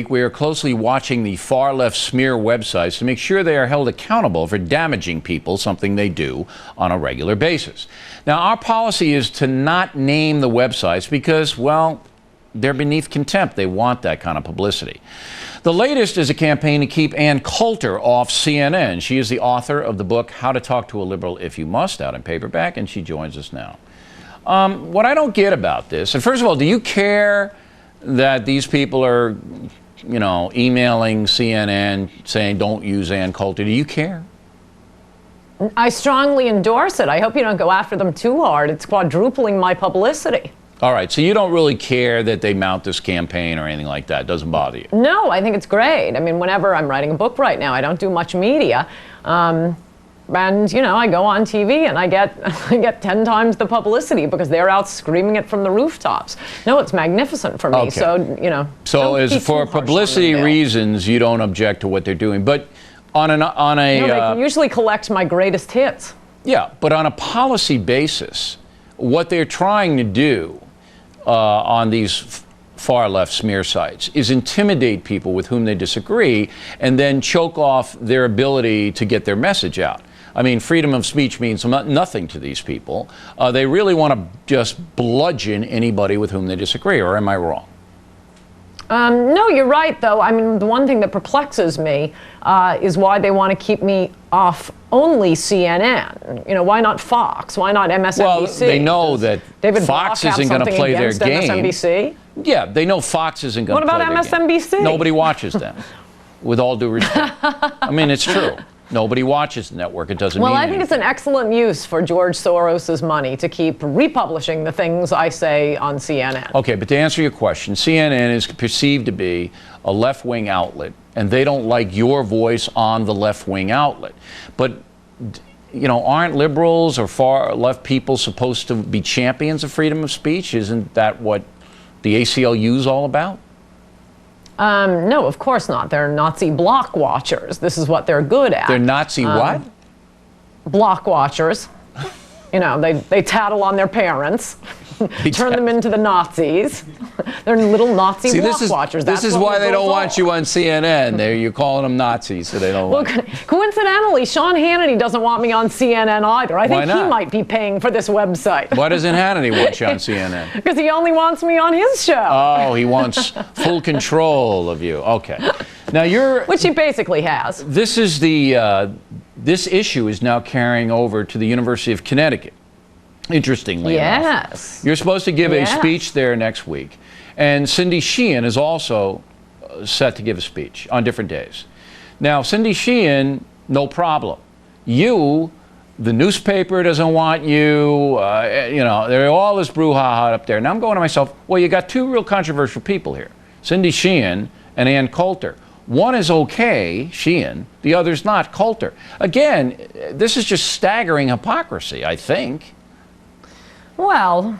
We are closely watching the far-left smear websites to make sure they are held accountable for damaging people, something they do on a regular basis. Now, our policy is to not name the websites because, well, they're beneath contempt. They want that kind of publicity. The latest is a campaign to keep Ann Coulter off CNN. She is the author of the book, How to Talk to a Liberal If You Must, out in paperback, and she joins us now. What I don't get about this, and first of all, do you care that these people are, you know, emailing CNN saying don't use Ann Coulter? Do you care? I strongly endorse it. I hope you don't go after them too hard. It's quadrupling my publicity. All right, so you don't really care that they mount this campaign or anything like that? It doesn't bother you? No, I think it's great. I mean, whenever I'm writing a book right now, I don't do much media. And, you know, I go on TV and I get 10 times the publicity because they're out screaming it from the rooftops. No, it's magnificent for me. Okay. So, you know. So as for publicity reasons, you don't object to what they're doing. But on a no, they can usually collect my greatest hits. Yeah, but on a policy basis, what they're trying to do on these far-left smear sites is intimidate people with whom they disagree and then choke off their ability to get their message out. I mean, freedom of speech means nothing to these people. They really want to just bludgeon anybody with whom they disagree, or am I wrong? No, you're right, though. I mean, the one thing that perplexes me is why they want to keep me off only CNN. You know, why not Fox? Why not MSNBC? Well, they know that Fox isn't going to play their game. MSNBC? Yeah, they know Fox isn't going to play their game. What about MSNBC? Nobody watches them, with all due respect. I mean, it's true. Nobody watches the network. It doesn't mean Well, I think it's an excellent use for George Soros's money to keep republishing the things I say on CNN. Okay, but to answer your question, CNN is perceived to be a left-wing outlet, and they don't like your voice on the left-wing outlet. But, you know, aren't liberals or far-left people supposed to be champions of freedom of speech? Isn't that what the ACLU is all about? No, of course not. They're Nazi block watchers. This is what they're good at. They're Nazi what? Block watchers. You know, they tattle on their parents, turn them into the Nazis. They're little Nazi block watchers. This is why they don't want you on CNN. You're calling them Nazis, so they don't want you. Coincidentally, Sean Hannity doesn't want me on CNN either. I think he might be paying for this website. Why doesn't Hannity want you on CNN? Because he only wants me on his show. Oh, he wants full control of you. Okay. Now which he basically has. This is this issue is now carrying over to the University of Connecticut. Interestingly enough. You're supposed to give a speech there next week. And Cindy Sheehan is also set to give a speech on different days. Now, Cindy Sheehan, no problem. You, the newspaper doesn't want you, you know, there's all this brouhaha up there. Now I'm going to myself, well, you got two real controversial people here, Cindy Sheehan and Ann Coulter. One is okay, Sheehan, the other's not, Coulter. Again, this is just staggering hypocrisy, I think. Well,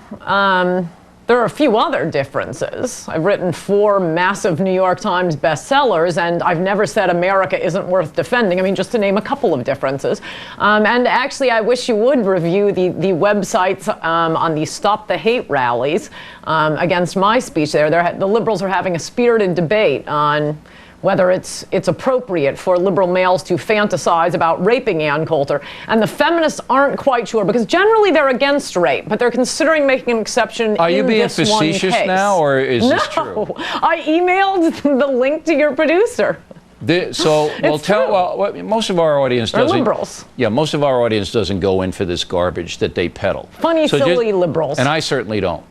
there are a few other differences. I've written 4 massive New York Times bestsellers, and I've never said America isn't worth defending. I mean, just to name a couple of differences. And actually, I wish you would review the websites on the Stop the Hate rallies against my speech there. The liberals are having a spirited debate on whether it's appropriate for liberal males to fantasize about raping Ann Coulter. And the feminists aren't quite sure, because generally they're against rape, but they're considering making an exception in this one case. Are you being facetious now, or is this true? No, I emailed the link to your producer. Most of our audience doesn't. Liberals. Yeah, most of our audience doesn't go in for this garbage that they peddle. Funny, silly liberals. And I certainly don't.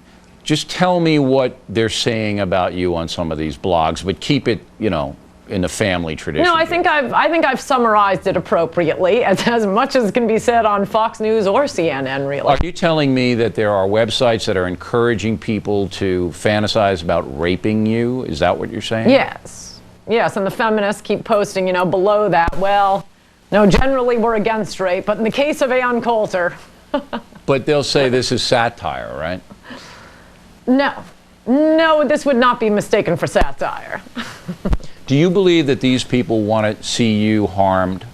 Just tell me what they're saying about you on some of these blogs, but keep it, you know, in the family tradition. No, I think I've summarized it appropriately, as much as can be said on Fox News or CNN, really. Are you telling me that there are websites that are encouraging people to fantasize about raping you? Is that what you're saying? Yes. Yes, and the feminists keep posting, you know, below that, well, no, generally we're against rape, but in the case of Ann Coulter. But they'll say this is satire, right? No, this would not be mistaken for satire. Do you believe that these people want to see you harmed?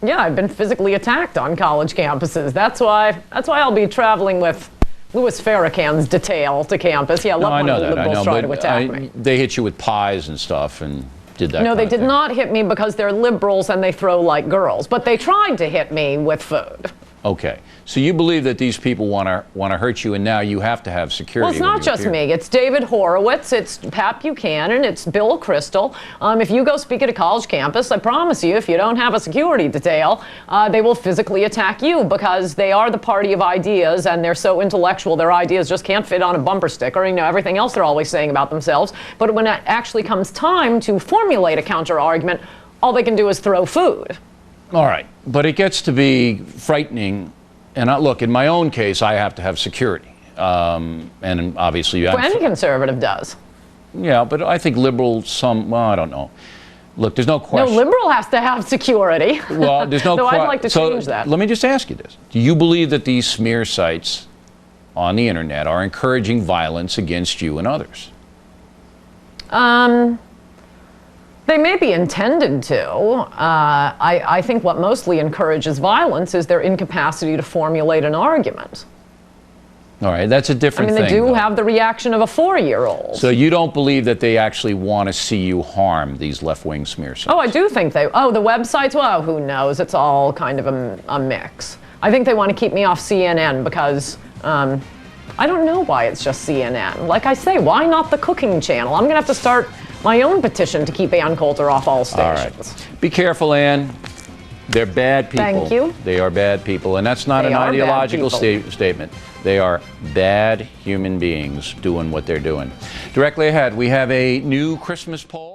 Yeah, I've been physically attacked on college campuses. That's why I'll be traveling with Louis Farrakhan's detail to campus. Yeah, I love when the liberals try to attack me. They hit you with pies and stuff and did that. No, they did not hit me because they're liberals and they throw like girls. But they tried to hit me with food. Okay. So you believe that these people want to hurt you, and now you have to have security. Well, it's not just me. It's David Horowitz. It's Pat Buchanan. It's Bill Kristol. If you go speak at a college campus, I promise you, if you don't have a security detail, they will physically attack you because they are the party of ideas, and they're so intellectual. Their ideas just can't fit on a bumper sticker. You know, everything else they're always saying about themselves. But when it actually comes time to formulate a counter argument, all they can do is throw food. All right, but it gets to be frightening. And look, in my own case, I have to have security, and obviously you have. Well, any conservative does. Yeah, but I think liberals, well, I don't know. Look, there's no question. No, liberal has to have security. Well, there's no question. I'd like to change that. Let me just ask you this: do you believe that these smear sites on the internet are encouraging violence against you and others? They may be intended to. I think what mostly encourages violence is their incapacity to formulate an argument. All right, that's a different thing. I mean, they do have the reaction of a 4-year-old. So you don't believe that they actually want to see you harm, these left-wing smear sites? Oh, I do think they... Oh, the websites? Well, who knows? It's all kind of a mix. I think they want to keep me off CNN because... I don't know why it's just CNN. Like I say, why not the cooking channel? I'm going to have to start my own petition to keep Ann Coulter off all stations. All right. Be careful, Ann. They're bad people. Thank you. They are bad people. And that's not an ideological statement. They are bad human beings doing what they're doing. Directly ahead, we have a new Christmas poll.